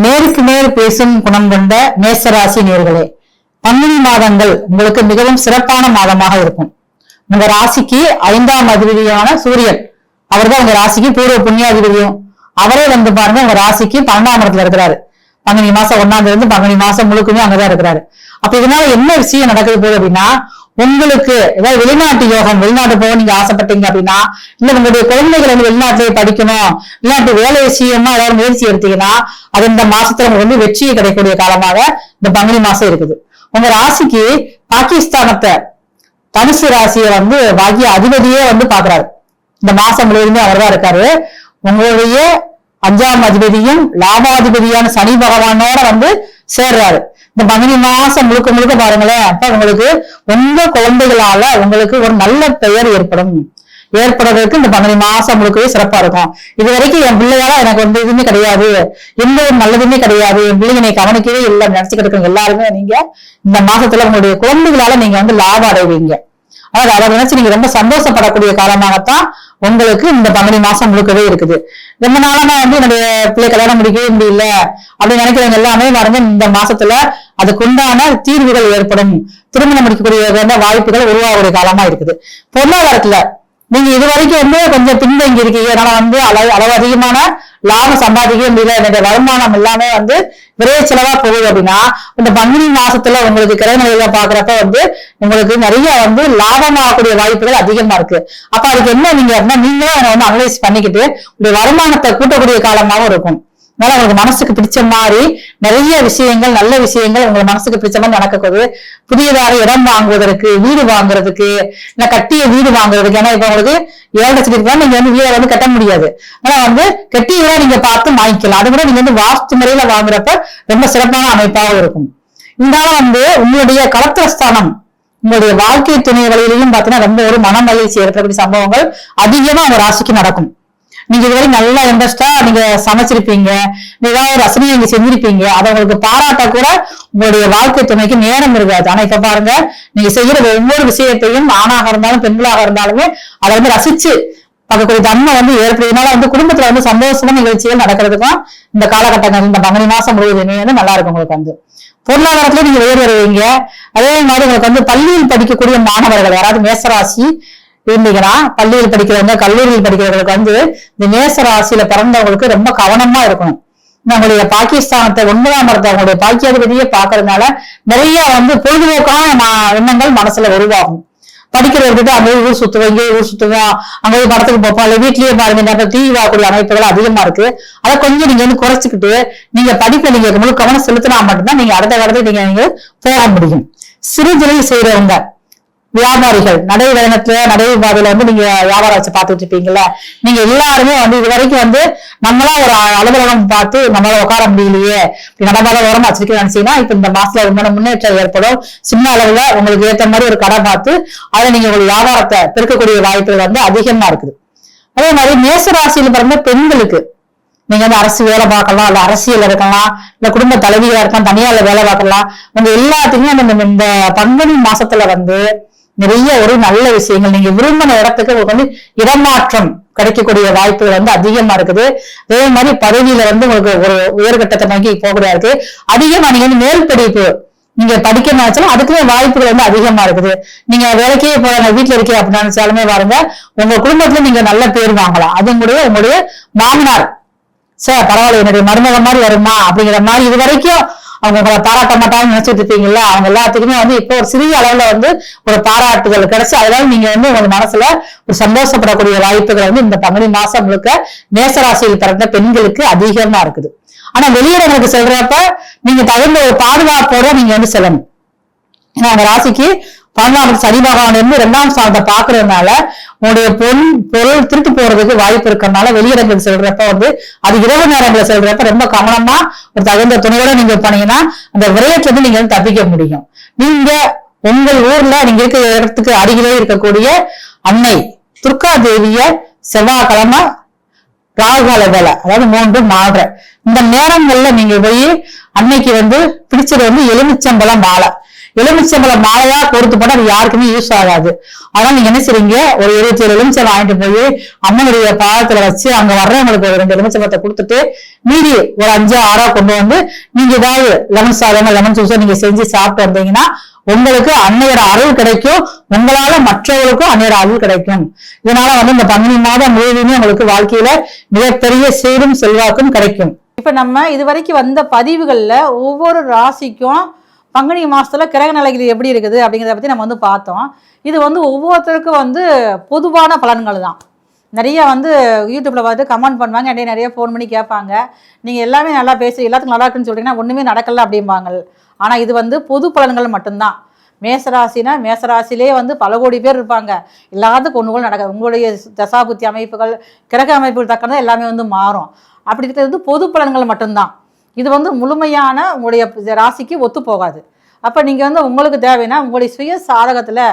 நேருக்கு நேர் பேசும் குணம் கொண்ட மேசராசி நேர்களே, பங்குனி மாதங்கள் உங்களுக்கு மிகவும் சிறப்பான மாதமாக இருக்கும். உங்க ராசிக்கு 5ஆம் அதிபதியான சூரியன், அவர்தான் உங்க ராசிக்கு பூர்வ புண்ணியாதிபதியும். அவரே வந்து பாருங்க உங்க ராசிக்கு 12ஆம் இடத்துல இருக்கிறாரு. பங்குனி மாசம் 1ஆம் தேதி இருந்து பங்குனி மாசம் முழுக்குமே அங்கதான் இருக்கிறாரு. அப்ப இதனால என்ன விஷயம் நடக்குது போகுது அப்படின்னா, உங்களுக்கு ஏதாவது வெளிநாட்டு யோகம், வெளிநாட்டு போக நீங்க ஆசைப்பட்டீங்க அப்படின்னா, இல்ல உங்களுடைய குழந்தைகள் வந்து வெளிநாட்டிலேயே படிக்கணும், வெளிநாட்டு வேலை விஷயமா ஏதாவது முயற்சி எடுத்தீங்கன்னா, அது இந்த மாசத்துல உங்களுக்கு வந்து வெற்றியை கிடைக்கக்கூடிய காலமாக இந்த பங்குனி மாசம் இருக்குது. உங்க ராசிக்கு பாகிஸ்தானத்தை, தனுசு ராசியை வந்து பாக்கிய அதிபதியே வந்து பாக்குறாரு. இந்த மாசம் முழுவதுமே அவர் தான் இருக்காரு. உங்களுடைய 5ஆம் அதிபதியும் லாபாதிபதியான சனி பகவானோட வந்து சேர்றாரு. இந்த பங்குனி மாசம் முழுக்க முழுக்க பாருங்களேன், அப்ப உங்களுக்கு உங்க குழந்தைகளால உங்களுக்கு ஒரு நல்ல பெயர் ஏற்படுறதுக்கு இந்த பங்குனி மாசம் முழுக்கவே சிறப்பா இருக்கும். இது வரைக்கும் என் பிள்ளையால எனக்கு வந்து எதுவுமே கிடையாது, எந்த ஒரு நல்லதுமே கிடையாது, என் பிள்ளைங்க என்னை கவனிக்கவே இல்லை நினைச்சுக்கிட்டு இருக்கவங்க எல்லாருமே நீங்க இந்த மாசத்துல உங்களுடைய குழந்தைகளால நீங்க வந்து லாபம் அடைவீங்க. அதாவது அதை நினைச்சு நீங்க ரொம்ப சந்தோஷப்படக்கூடிய காலமாகத்தான் உங்களுக்கு இந்த பங்குனி மாசம் முழுக்கவே இருக்குது. ரொம்ப நாளா நான் வந்து என்னுடைய பிள்ளை கல்யாணம் முடிக்கவே முடியல அப்படின்னு நினைக்கிறவங்க எல்லாமே பாருங்க, இந்த மாசத்துல அதுக்குண்டான தீர்வுகள் ஏற்படும், திருமணம் முடிக்கக்கூடிய வாய்ப்புகள் உருவாகக்கூடிய காலமா இருக்குது. பொருளாதாரத்துல நீங்க இது வரைக்கும் வந்து கொஞ்சம் பின்தங்கி இருக்கீங்க, அதனால வந்து அளவு அதிகமான லாபம் சம்பாதிக்க முடியல, என்னுடைய வருமானம் எல்லாமே வந்து விரைய செலவா போகுது அப்படின்னா, இந்த பங்குனி மாசத்துல உங்களுக்கு கிரகநிலையில பாக்குறப்ப வந்து உங்களுக்கு நிறைய வந்து லாபமாகக்கூடிய வாய்ப்புகள் அதிகமா இருக்கு. அப்ப அதுக்கு என்ன நீங்க அப்படின்னா, நீங்களே அதை வந்து அனலைஸ் பண்ணிக்கிட்டு உங்களுடைய வருமானத்தை கூட்டக்கூடிய காலமாகவும் இருக்கும். அதனால உங்களுக்கு மனசுக்கு பிடிச்ச மாதிரி நிறைய விஷயங்கள், நல்ல விஷயங்கள் உங்க மனசுக்கு பிடிச்ச மாதிரி நடக்கக்கூடாது. புதியதாக இடம் வாங்குவதற்கு, வீடு வாங்குறதுக்கு, இல்ல கட்டிய வீடு வாங்குறதுக்கு, ஏன்னா இப்ப உங்களுக்கு 7 லட்சத்துக்கு நீங்க வந்து வீடை வந்து கட்ட முடியாது. ஆனா வந்து கட்டியவரை நீங்க பார்த்து வாங்கிக்கலாம். அது கூட நீங்க வந்து வாஸ்து முறையில வாங்குறப்ப ரொம்ப சிறப்பான அமைப்பாகவும் இருக்கும். இருந்தாலும் வந்து உங்களுடைய கலத்திரஸ்தானம், உங்களுடைய வாழ்க்கை துணை வழியிலையும் பாத்தீங்கன்னா ரொம்ப ஒரு மன மகிழ்ச்சி ஏற்படக்கூடிய சம்பவங்கள் அதிகமா உங்க ராசிக்கு நடக்கும். நீங்க இதுவரை நல்லா இன்ட்ரெஸ்டா நீங்க சமைச்சிருப்பீங்க, ஏதாவது ஒரு ரசனையை நீங்க செஞ்சிருப்பீங்க, அதை உங்களுக்கு பாராட்ட கூட உங்களுடைய வாழ்க்கை துணைக்கு நேரம் இருக்காது. ஆனா இப்ப பாருங்க, நீங்க செய்யற ஒவ்வொரு விஷயத்தையும் ஆணாக இருந்தாலும் பெண்களாக இருந்தாலுமே அதை வந்து ரசிச்சு பார்க்கக்கூடிய தன்மை வந்து ஏற்படுறதுனால வந்து குடும்பத்துல வந்து சந்தோஷமான நிகழ்ச்சிகள் நடக்கிறதுக்கும் இந்த காலகட்டங்கள், இந்த பங்குனி மாசம் முழுவதுமே வந்து நல்லா இருக்கும். உங்களுக்கு வந்து பொருளாதாரத்துல நீங்க உயர் வருவீங்க. அதே மாதிரி உங்களுக்கு வந்து பள்ளியில் படிக்கக்கூடிய மாணவர்கள் யாராவது மேசராசி இருந்தீங்கன்னா, பள்ளியில் படிக்கிறவங்க, கல்லூரியில் படிக்கிறவங்களுக்கு வந்து இந்த மேச ராசியில பிறந்தவங்களுக்கு ரொம்ப கவனமா இருக்கணும். நம்மளுடைய பாகிஸ்தானத்தை 9ஆம் இடத்தை அவங்களுடைய பாக்கியாதிபதியே பாக்குறதுனால நிறைய வந்து பொழுதுபோக்கான எண்ணங்கள் மனசுல உருவாகும். படிக்கிறவர்கிட்ட அங்கே ஊர் சுத்துவோம், இங்கே ஊர் சுத்துவோம், அங்கே போய் படத்துக்கு போப்போம், இல்ல வீட்லயே பாருங்க டிவி வாங்கக்கூடிய அமைப்புகள் அதிகமா இருக்கு. அதை கொஞ்சம் நீங்க வந்து குறைச்சிக்கிட்டு நீங்க படிப்பை நீங்க முழு கவனம் செலுத்தினா மட்டும்தான் நீங்க அடுத்த காலத்துல நீங்க போக முடியும். சிறு தொழில் செய்யறவங்க, வியாபாரிகள், நடைபாதையில வந்து நீங்க வியாபாரம் வச்சு பார்த்துட்டு இருப்பீங்கல்ல, நீங்க எல்லாருமே வந்து இது வரைக்கும் வந்து நம்மளா ஒரு அலுவலகம் பார்த்து நம்மளால உட்கார முடியலையே, நடைபாதை ஓரமா வச்சிருக்கேன்னு நினைச்சீங்கன்னா இப்ப இந்த மாசத்துல உங்களோட முன்னேற்றம் ஏற்படும். சின்ன அளவுல உங்களுக்கு ஏற்ற மாதிரி ஒரு கடை பார்த்து அதை நீங்க ஒரு வியாபாரத்தை பெருக்கக்கூடிய வாய்ப்புகள் வந்து அதிகமா இருக்குது. அதே மாதிரி மேச ராசியில பிறந்த பெண்களுக்கு நீங்க வந்து அரசு வேலை பார்க்கலாம், இல்ல அரசியல் இருக்கலாம், இல்ல குடும்ப தலைவியா இருக்கலாம், தனியார்ல வேலை பார்க்கலாம். உங்க எல்லாத்துக்குமே இந்த பங்குனி மாசத்துல வந்து நிறைய ஒரு நல்ல விஷயங்கள், நீங்க விரும்பின இடத்துக்கு உங்களுக்கு வந்து இடமாற்றம் கிடைக்கக்கூடிய வாய்ப்புகள் வந்து அதிகமா இருக்குது. அதே மாதிரி பதவியில வந்து உங்களுக்கு ஒரு உயர்கட்டத்தை நோக்கி போகக்கூடிய இருக்கு. அதிகமா நீங்க வந்து மேல் படிப்பு நீங்க படிக்க நினைச்சாலும் அதுக்குமே வாய்ப்புகள் வந்து அதிகமா இருக்குது. நீங்க வேலைக்கே போற வீட்டுல இருக்கே அப்படின்னு நினைச்சாலுமே பாருங்க, உங்க குடும்பத்துல நீங்க நல்ல பேர் வாங்கலாம். அது உங்களுடைய மாமனார் சார் பரவாயில்ல என்னுடைய மருமக மாதிரி வருமா அப்படிங்கிற மாதிரி இது வரைக்கும் அவங்க உங்களை பாராட்ட மாட்டாங்கன்னு நினைச்சிட்டு இருப்பீங்கல்ல, அவங்க எல்லாத்துக்குமே வந்து இப்போ ஒரு சிறிய அளவுல வந்து ஒரு பாராட்டுதல் கிடைச்சு அதனால நீங்க வந்து உங்க மனசுல ஒரு சந்தோஷப்படக்கூடிய வாய்ப்புகள் வந்து இந்த பங்குனி மாசம் முழுக்க மேசராசியில் பிறந்த பெண்களுக்கு அதிகமா இருக்குது. ஆனா வெளியிடங்களுக்கு செல்றப்ப நீங்க தகுந்த ஒரு பாதுகாப்போட நீங்க வந்து செல்லணும். ஏன்னா அந்த ராசிக்கு 12ஆம் சனி பகவான் இருந்து 2ஆம் ஸ்தானத்தை பாக்குறதுனால உங்களுடைய பொருள் திருட்டு போறதுக்கு வாய்ப்பு இருக்கிறதுனால வெளியிடங்கள் செல்றப்ப வந்து அது இரவு நேரங்களை செல்றப்ப ரொம்ப கவனமா ஒரு தகுந்த துணையோட நீங்க பண்ணீங்கன்னா அந்த விரயத்துல இருந்து நீங்க வந்து தப்பிக்க முடியும். நீங்க உங்கள் ஊர்ல நீங்க இருக்கிற இடத்துக்கு அருகிலே இருக்கக்கூடிய அன்னை துர்கா தேவிய செவ்வாய்க்கிழமை ராகுகால வேலை, அதாவது 3, 4 இந்த நேரங்கள்ல நீங்க போய் அன்னைக்கு வந்து பிடிச்சது வந்து எலுமிச்சம்பழம் மாலை, எலுமிச்சம்பழ மாலையா கொடுத்து போட்டா அது யாருக்குமே யூஸ் ஆகாது. அதனால நீங்க என்ன செய்றீங்க, ஒரு 27 எலுமிச்சம் வாங்கிட்டு போய் அம்மனுடைய பாதத்துல வச்சு அங்க வர்றவங்களுக்கு 2 எலுமிச்சம்பழத்தை கொடுத்துட்டு மீதி ஒரு 5-6 கொண்டு வந்து நீங்க ஏதாவது லெமன் சாதம் லெமன் ஜூஸோ நீங்க செஞ்சு சாப்பிட்டு வந்தீங்கன்னா உங்களுக்கு அன்னையர் அருள் கிடைக்கும், உங்களால மற்றவர்களுக்கும் அன்னையர் அருள் கிடைக்கும். இதனால இந்த பங்குனி மாதம் முழுவதுமே உங்களுக்கு வாழ்க்கையில மிகப்பெரிய சீரும் செல்வாக்கும் கிடைக்கும். இப்ப நம்ம இது வரைக்கும் வந்த பதிவுகள்ல ஒவ்வொரு ராசிக்கும் பங்குனி மாசத்துல கிரக நிலைகள் எப்படி இருக்குது அப்படிங்கிறத பத்தி நம்ம பார்த்தோம். இது ஒவ்வொருத்தருக்கும் பொதுவான பலன்கள் தான். நிறைய யூடியூப்ல பார்த்து கமெண்ட் பண்ணுவாங்க, நிறைய ஃபோன் பண்ணி கேட்பாங்க, நீங்க எல்லாமே நல்லா பேசி எல்லாத்துக்கும் நல்லா இருக்குன்னு சொல்றீங்கன்னா ஒண்ணுமே நடக்கல அப்படிம்பாங்க. ஆனா இது பொது பலன்கள் மட்டும்தான். மேசராசினா மேசராசிலே பல கோடி பேர் இருப்பாங்க, எல்லாத்துக்கும் ஒன்று கூட நடக்காது. உங்களுடைய தசாபுத்தி அமைப்புகள் கிரக அமைப்புகள் தக்கதான் எல்லாமே மாறும். அப்படி இருக்கிறது பொது பலன்கள் மட்டும்தான். இது முழுமையான உங்களுடைய ராசிக்கு ஒத்து போகாது. அப்போ நீங்கள் உங்களுக்கு தேவைன்னா உங்களுடைய சுய சாதகத்தில்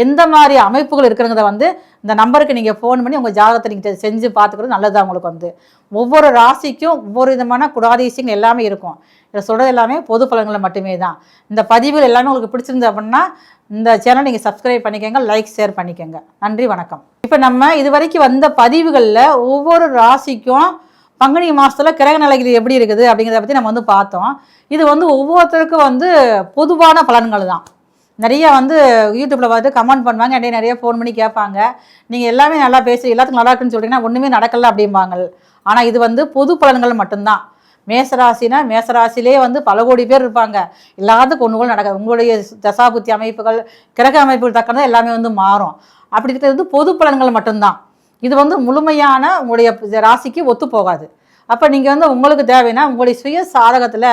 எந்த மாதிரி அமைப்புகள் இருக்கிறத இந்த நம்பருக்கு நீங்கள் ஃபோன் பண்ணி உங்கள் ஜாதகத்தை நீங்கள் செஞ்சு பார்த்துக்கிறது நல்லதாக. உங்களுக்கு ஒவ்வொரு ராசிக்கும் ஒவ்வொரு விதமான குடாதிசயங்கள் எல்லாமே இருக்கும். இதை சொல்கிறது எல்லாமே பொது பலன்களை மட்டுமே தான். இந்த பதிவுகள் எல்லாமே உங்களுக்கு பிடிச்சிருந்து அப்படின்னா இந்த சேனல் நீங்கள் சப்ஸ்கிரைப் பண்ணிக்கோங்க, லைக் ஷேர் பண்ணிக்கோங்க. நன்றி, வணக்கம். இப்போ நம்ம இது வரைக்கும் வந்த பதிவுகளில் ஒவ்வொரு ராசிக்கும் பங்குனி மாசத்துல கிரக நிலைகள் எப்படி இருக்குது அப்படிங்கிறத பத்தி நம்ம பார்த்தோம். இது ஒவ்வொருத்தருக்கும் பொதுவான பலன்கள் தான். நிறைய யூடியூப்ல பார்த்து கமெண்ட் பண்ணுவாங்க, நிறைய ஃபோன் பண்ணி கேட்பாங்க, நீங்க எல்லாமே நல்லா பேசி எல்லாத்துக்கும் நல்லா இருக்குன்னு சொல்றீங்கன்னா ஒண்ணுமே நடக்கல அப்படிம்பாங்க. ஆனா இது பொது பலன்கள் மட்டும்தான். மேசராசினா மேசராசிலே பல கோடி பேர் இருப்பாங்க, எல்லாத்துக்கும் ஒன்று கூட நடக்காது. உங்களுடைய தசாபுத்தி அமைப்புகள் கிரக அமைப்புகள் தக்கதான் எல்லாமே மாறும். அப்படி இருக்கிறது பொது பலன்கள் மட்டும்தான். இது முழுமையான உங்களுடைய ராசிக்கு ஒத்து போகாது. அப்போ நீங்கள் உங்களுக்கு தேவைன்னா உங்களுடைய சுய சாதகத்தில்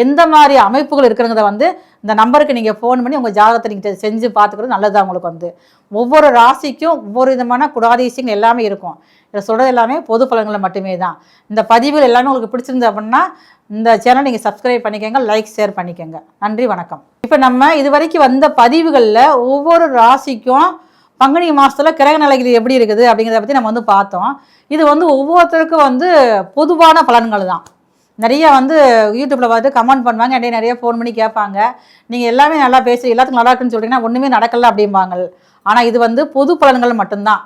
எந்த மாதிரி அமைப்புகள் இருக்கிறத இந்த நம்பருக்கு நீங்கள் ஃபோன் பண்ணி உங்கள் ஜாதகத்தை நீங்கள் செஞ்சு பார்த்துக்கிறது நல்லதாக. உங்களுக்கு ஒவ்வொரு ராசிக்கும் ஒவ்வொரு விதமான குடாதிசயங்கள் எல்லாமே இருக்கும். இதை சொல்கிறது எல்லாமே பொது பலன்களை மட்டுமே தான். இந்த பதிவுகள் எல்லாமே உங்களுக்கு பிடிச்சிருந்து அப்படின்னா இந்த சேனல் நீங்கள் சப்ஸ்கிரைப் பண்ணிக்கோங்க, லைக் ஷேர் பண்ணிக்கோங்க. நன்றி, வணக்கம். இப்போ நம்ம இது வரைக்கும் வந்த பதிவுகளில் ஒவ்வொரு ராசிக்கும் பங்குனி மாசத்துல கிரக நிலைகள் எப்படி இருக்குது அப்படிங்கிறத பத்தி நம்ம பார்த்தோம். இது ஒவ்வொருத்தருக்கும் பொதுவான பலன்கள் தான். நிறைய யூடியூப்ல பார்த்து கமெண்ட் பண்ணுவாங்க, நிறைய ஃபோன் பண்ணி கேட்பாங்க, நீங்க எல்லாமே நல்லா பேசி எல்லாத்துக்கும் நல்லா இருக்குன்னு சொல்றீங்கன்னா ஒண்ணுமே நடக்கல அப்படிம்பாங்க. ஆனா இது பொது பலன்கள் மட்டும்தான்.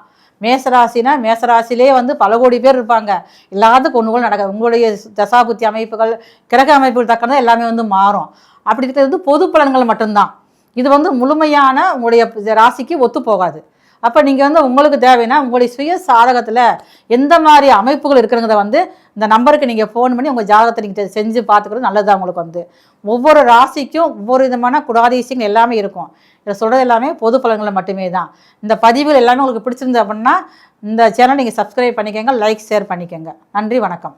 மேசராசினா மேசராசிலே பல கோடி பேர் இருப்பாங்க, எல்லாத்துக்கும் ஒன்று கூட நடக்காது. உங்களுடைய தசாபுத்தி அமைப்புகள் கிரக அமைப்புகள் தக்கதான் எல்லாமே மாறும். அப்படி இருக்கிறது பொது பலன்கள் மட்டும்தான். இது முழுமையான உங்களுடைய ராசிக்கு ஒத்து போகாது. அப்போ நீங்கள் உங்களுக்கு தேவைன்னா உங்களுடைய சுய சாதகத்தில் எந்த மாதிரி அமைப்புகள் இருக்கிறத இந்த நம்பருக்கு நீங்கள் ஃபோன் பண்ணி உங்கள் ஜாதகத்தை நீங்கள் செஞ்சு பார்த்துக்கிறது நல்லதாக. உங்களுக்கு ஒவ்வொரு ராசிக்கும் ஒவ்வொரு விதமான குடாதிசயங்கள் எல்லாமே இருக்கும். இதை சொல்கிறது எல்லாமே பொது பலன்களை மட்டுமே தான். இந்த பதிவுகள் எல்லாமே உங்களுக்கு பிடிச்சிருந்து அப்படின்னா இந்த சேனல் நீங்கள் சப்ஸ்கிரைப் பண்ணிக்கோங்க, லைக் ஷேர் பண்ணிக்கோங்க. நன்றி, வணக்கம்.